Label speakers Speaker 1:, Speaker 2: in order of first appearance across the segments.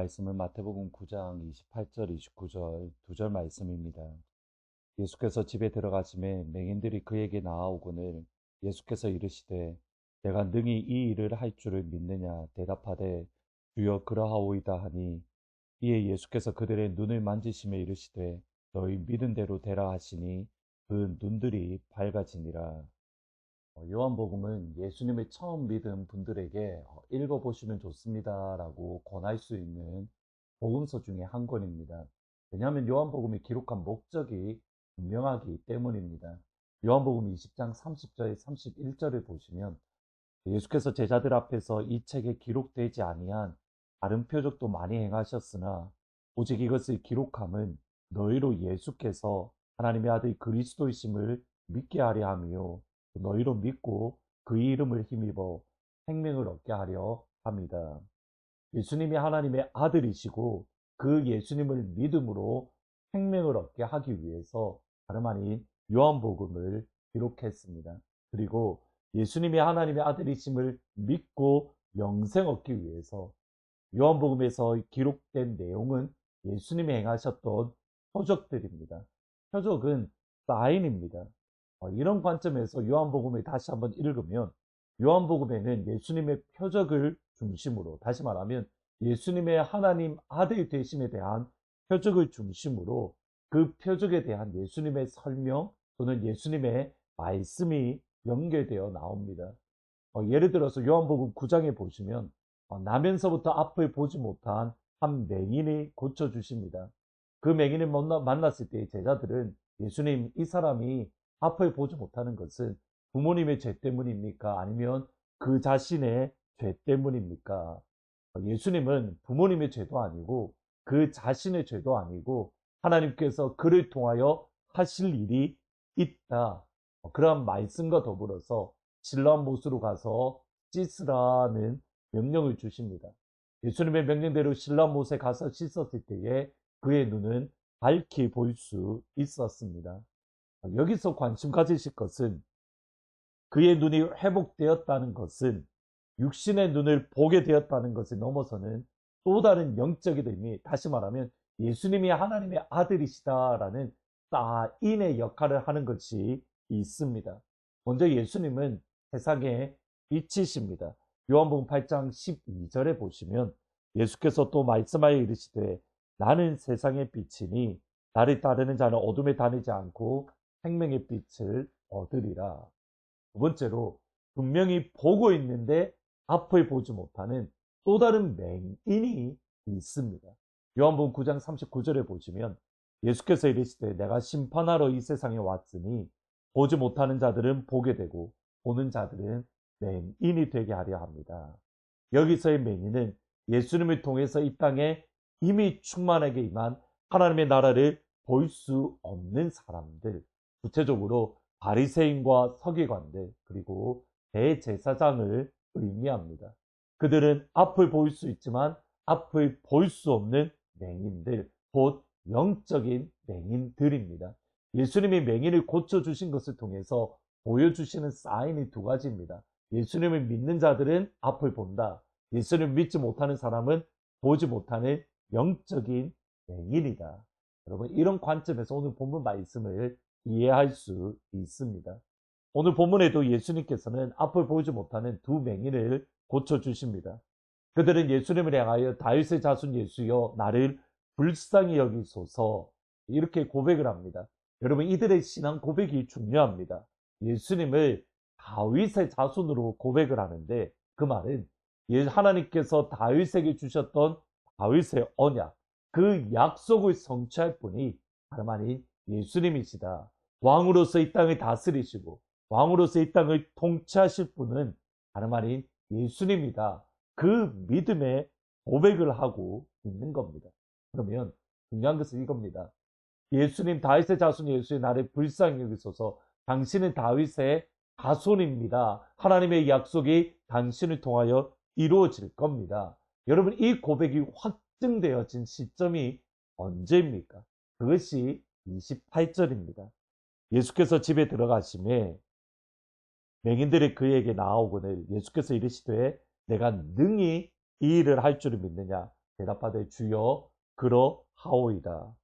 Speaker 1: 말씀은 마태복음 9장 28절, 29절 두 절 말씀입니다. 예수께서 집에 들어가심에 맹인들이 그에게 나아오거늘 예수께서 이르시되 내가 능히 이 일을 할 줄을 믿느냐 대답하되 주여 그러하오이다 하니 이에 예수께서 그들의 눈을 만지시며 이르시되 너희 믿은 대로 되라 하시니 그 눈들이 밝아지니라. 요한복음은 예수님을 처음 믿은 분들에게 읽어보시면 좋습니다라고 권할 수 있는 복음서 중에 한 권입니다. 왜냐하면 요한복음이 기록한 목적이 분명하기 때문입니다. 요한복음 20장 30절, 31절을 보시면 예수께서 제자들 앞에서 이 책에 기록되지 아니한 다른 표적도 많이 행하셨으나 오직 이것을 기록함은 너희로 예수께서 하나님의 아들 그리스도이심을 믿게 하려 함이요 너희로 믿고 그 이름을 힘입어 생명을 얻게 하려 합니다. 예수님이 하나님의 아들이시고 그 예수님을 믿음으로 생명을 얻게 하기 위해서 다름 아닌 요한복음을 기록했습니다. 그리고 예수님이 하나님의 아들이심을 믿고 영생 얻기 위해서 요한복음에서 기록된 내용은 예수님이 행하셨던 표적들입니다. 표적은 사인입니다. 이런 관점에서 요한복음을 다시 한번 읽으면 요한복음에는 예수님의 표적을 중심으로, 다시 말하면 예수님의 하나님 아들 되심에 대한 표적을 중심으로 그 표적에 대한 예수님의 설명 또는 예수님의 말씀이 연결되어 나옵니다. 예를 들어서 요한복음 9장에 보시면 나면서부터 앞을 보지 못한 한 맹인이 고쳐주십니다. 그 맹인을 만났을 때 제자들은 예수님, 이 사람이 앞을 보지 못하는 것은 부모님의 죄 때문입니까? 아니면 그 자신의 죄 때문입니까? 예수님은 부모님의 죄도 아니고 그 자신의 죄도 아니고 하나님께서 그를 통하여 하실 일이 있다. 그러한 말씀과 더불어서 실로암 못으로 가서 씻으라는 명령을 주십니다. 예수님의 명령대로 실로암 못에 가서 씻었을 때에 그의 눈은 밝히 볼 수 있었습니다. 여기서 관심 가지실 것은 그의 눈이 회복되었다는 것은 육신의 눈을 보게 되었다는 것을 넘어서는 또 다른 영적인 의미, 다시 말하면 예수님이 하나님의 아들이시다라는 사인의 역할을 하는 것이 있습니다. 먼저 예수님은 세상의 빛이십니다. 요한복음 8장 12절에 보시면 예수께서 또 말씀하여 이르시되 나는 세상의 빛이니 나를 따르는 자는 어둠에 다니지 않고 생명의 빛을 얻으리라. 두 번째로 분명히 보고 있는데 앞을 보지 못하는 또 다른 맹인이 있습니다. 요한복음 9장 39절에 보시면 예수께서 이르시되 내가 심판하러 이 세상에 왔으니 보지 못하는 자들은 보게 되고 보는 자들은 맹인이 되게 하려 합니다. 여기서의 맹인은 예수님을 통해서 이 땅에 이미 충만하게 임한 하나님의 나라를 볼 수 없는 사람들, 구체적으로 바리새인과 서기관들 그리고 대제사장을 의미합니다. 그들은 앞을 볼 수 있지만 앞을 볼 수 없는 맹인들, 곧 영적인 맹인들입니다. 예수님이 맹인을 고쳐주신 것을 통해서 보여주시는 사인이 두 가지입니다. 예수님을 믿는 자들은 앞을 본다. 예수님을 믿지 못하는 사람은 보지 못하는 영적인 맹인이다. 여러분, 이런 관점에서 오늘 본문 말씀을 이해할 수 있습니다. 오늘 본문에도 예수님께서는 앞을 보지 못하는 두 맹인을 고쳐주십니다. 그들은 예수님을 향하여 다윗의 자손 예수여 나를 불쌍히 여기소서 이렇게 고백을 합니다. 여러분, 이들의 신앙 고백이 중요합니다. 예수님을 다윗의 자손으로 고백을 하는데 그 말은 하나님께서 다윗에게 주셨던 다윗의 언약, 그 약속을 성취할 분이 다름 아닌 예수님이시다. 왕으로서 이 땅을 다스리시고 왕으로서 이 땅을 통치하실 분은 다름 아닌 예수님이다. 그 믿음의 고백을 하고 있는 겁니다. 그러면 중요한 것은 이겁니다. 예수님, 다윗의 자손 예수의 나를 불쌍히 여기소서. 당신은 다윗의 자손입니다. 하나님의 약속이 당신을 통하여 이루어질 겁니다. 여러분, 이 고백이 확증되어진 시점이 언제입니까? 그것이 28절입니다. 예수께서 집에 들어가심에 맹인들이 그에게 나아오거늘 예수께서 이르시되 내가 능히 이 일을 할 줄을 믿느냐 대답하되 주여 그러하오이다.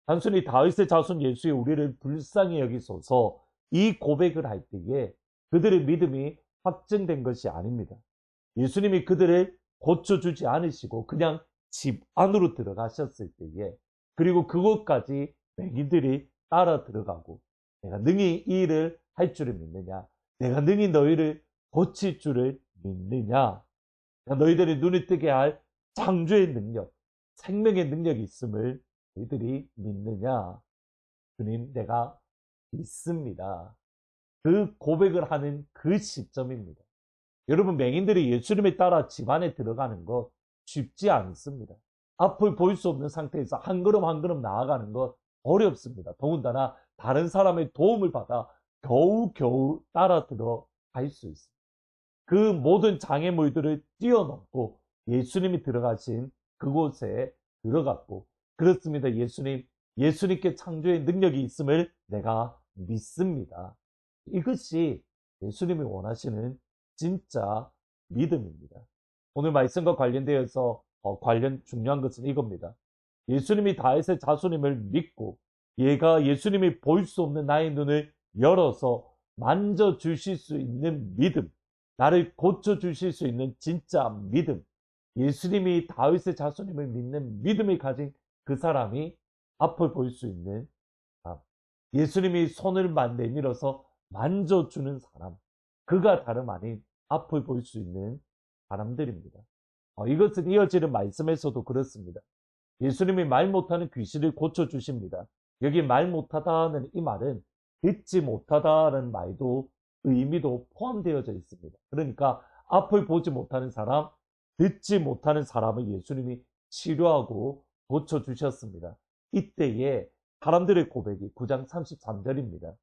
Speaker 1: 단순히 다윗의 자손 예수의 우리를 불쌍히 여기소서 이 고백을 할 때에 그들의 믿음이 확증된 것이 아닙니다. 예수님이 그들을 고쳐주지 않으시고 그냥 집 안으로 들어가셨을 때에 그리고 그곳까지 맹인들이 따라 들어가고 내가 능히 이 일을 할 줄을 믿느냐? 내가 능히 너희를 고칠 줄을 믿느냐? 너희들이 눈을 뜨게 할 창조의 능력, 생명의 능력이 있음을 너희들이 믿느냐? 주님, 내가 믿습니다. 그 고백을 하는 그 시점입니다. 여러분, 맹인들이 예수님에 따라 집 안에 들어가는 것 쉽지 않습니다. 앞을 볼 수 없는 상태에서 한 걸음 한 걸음 나아가는 것 어렵습니다. 더군다나 다른 사람의 도움을 받아 겨우겨우 따라 들어갈 수 있습니다. 그 모든 장애물들을 뛰어넘고 예수님이 들어가신 그곳에 들어갔고, 그렇습니다. 예수님께 창조의 능력이 있음을 내가 믿습니다. 이것이 예수님이 원하시는 진짜 믿음입니다. 오늘 말씀과 관련되어서 중요한 것은 이겁니다. 예수님이 다윗의 자손임을 믿고 얘가 예수님이 볼 수 없는 나의 눈을 열어서 만져주실 수 있는 믿음, 나를 고쳐주실 수 있는 진짜 믿음, 예수님이 다윗의 자손임을 믿는 믿음을 가진 그 사람이 앞을 볼 수 있는 사람, 예수님이 손을 내밀어서 만져주는 사람, 그가 다름 아닌 앞을 볼 수 있는 사람들입니다. 이것은 이어지는 말씀에서도 그렇습니다. 예수님이 말 못하는 귀신을 고쳐주십니다. 여기 말 못하다는 이 말은 듣지 못하다는 말도 의미도 포함되어져 있습니다. 그러니까 앞을 보지 못하는 사람, 듣지 못하는 사람을 예수님이 치료하고 고쳐주셨습니다. 이때에 사람들의 고백이 9장 33절입니다.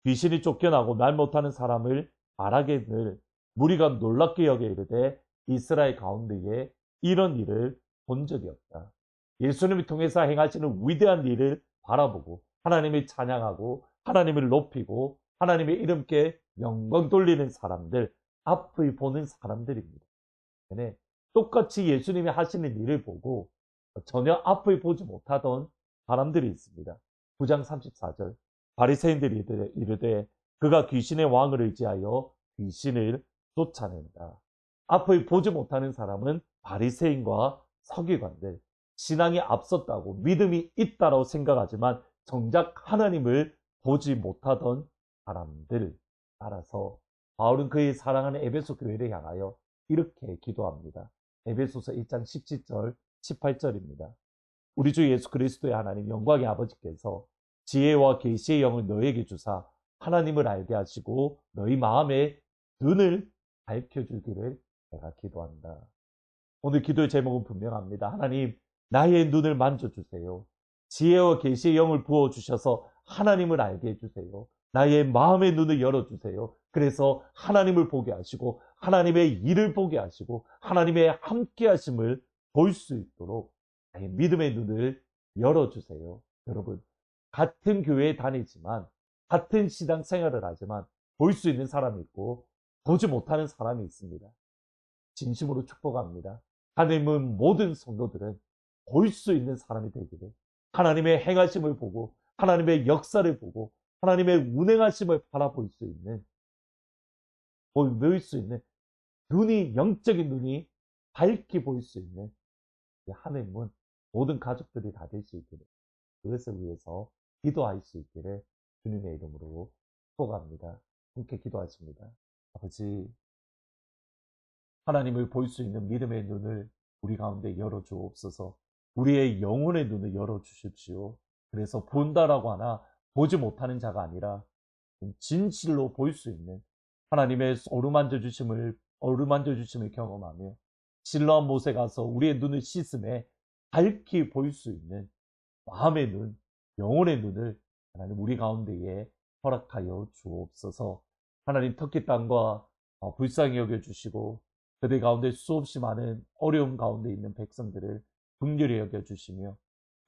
Speaker 1: 귀신이 쫓겨나고 말 못하는 사람을 말하게 늘 무리가 놀랍게 여겨 이르되 이스라엘 가운데에 이런 일을 본 적이 없다. 예수님을 통해서 행하시는 위대한 일을 바라보고 하나님을 찬양하고 하나님을 높이고 하나님의 이름께 영광 돌리는 사람들, 앞을 보는 사람들입니다. 똑같이 예수님이 하시는 일을 보고 전혀 앞을 보지 못하던 사람들이 있습니다. 9장 34절 바리새인들이 이르되 그가 귀신의 왕을 의지하여 귀신을 쫓아낸다. 앞을 보지 못하는 사람은 바리새인과 서기관들, 신앙이 앞섰다고 믿음이 있다고 생각하지만 정작 하나님을 보지 못하던 사람들. 따라서 바울은 그의 사랑하는 에베소 교회를 향하여 이렇게 기도합니다. 에베소서 1장 17절 18절입니다. 우리 주 예수 그리스도의 하나님 영광의 아버지께서 지혜와 계시의 영을 너에게 주사 하나님을 알게 하시고 너희 마음의 눈을 밝혀주기를 내가 기도한다. 오늘 기도의 제목은 분명합니다. 하나님, 나의 눈을 만져주세요. 지혜와 계시의 영을 부어주셔서 하나님을 알게 해주세요. 나의 마음의 눈을 열어주세요. 그래서 하나님을 보게 하시고 하나님의 일을 보게 하시고 하나님의 함께 하심을 볼 수 있도록 나의 믿음의 눈을 열어주세요. 여러분, 같은 교회에 다니지만 같은 신앙 생활을 하지만 볼 수 있는 사람이 있고 보지 못하는 사람이 있습니다. 진심으로 축복합니다. 하나님은 모든 성도들은 볼 수 있는 사람이 되기를, 하나님의 행하심을 보고 하나님의 역사를 보고 하나님의 운행하심을 바라볼 수 있는, 볼 수 있는 눈이, 영적인 눈이 밝게 보일 수 있는 하나님은 모든 가족들이 다 될 수 있기를, 그것을 위해서 기도할 수 있기를 주님의 이름으로 축복합니다. 함께 기도하십니다. 아버지, 하나님을 볼 수 있는 믿음의 눈을 우리 가운데 열어주옵소서. 우리의 영혼의 눈을 열어주십시오. 그래서 본다라고 하나 보지 못하는 자가 아니라 진실로 볼 수 있는 하나님의 어루만져 주심을 경험하며 실로암 못에 가서 우리의 눈을 씻음에 밝히 볼 수 있는 마음의 눈, 영혼의 눈을 하나님 우리 가운데에 허락하여 주옵소서. 하나님 터키 땅과 불쌍히 여겨주시고 그들 가운데 수없이 많은 어려움 가운데 있는 백성들을 긍휼히 여겨주시며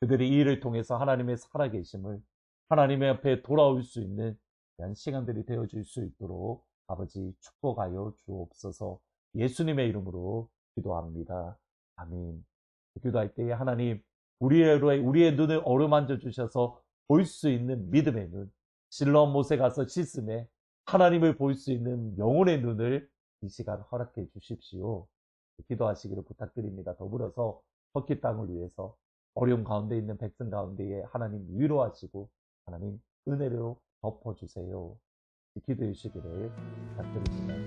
Speaker 1: 그들의 이 일을 통해서 하나님의 살아계심을, 하나님의 앞에 돌아올 수 있는 그런 시간들이 되어줄 수 있도록 아버지 축복하여 주옵소서. 예수님의 이름으로 기도합니다. 아멘. 기도할 때에 하나님 우리의 눈을 어루만져 주셔서 볼 수 있는 믿음의 눈, 실로암 못에 가서 씻음에 하나님을 볼 수 있는 영혼의 눈을 이 시간 허락해 주십시오. 기도하시기를 부탁드립니다. 더불어서 터키 땅을 위해서 어려움 가운데 있는 백성 가운데에 하나님 위로하시고 하나님 은혜로 덮어주세요. 기도해 주시기를 부탁드립니다.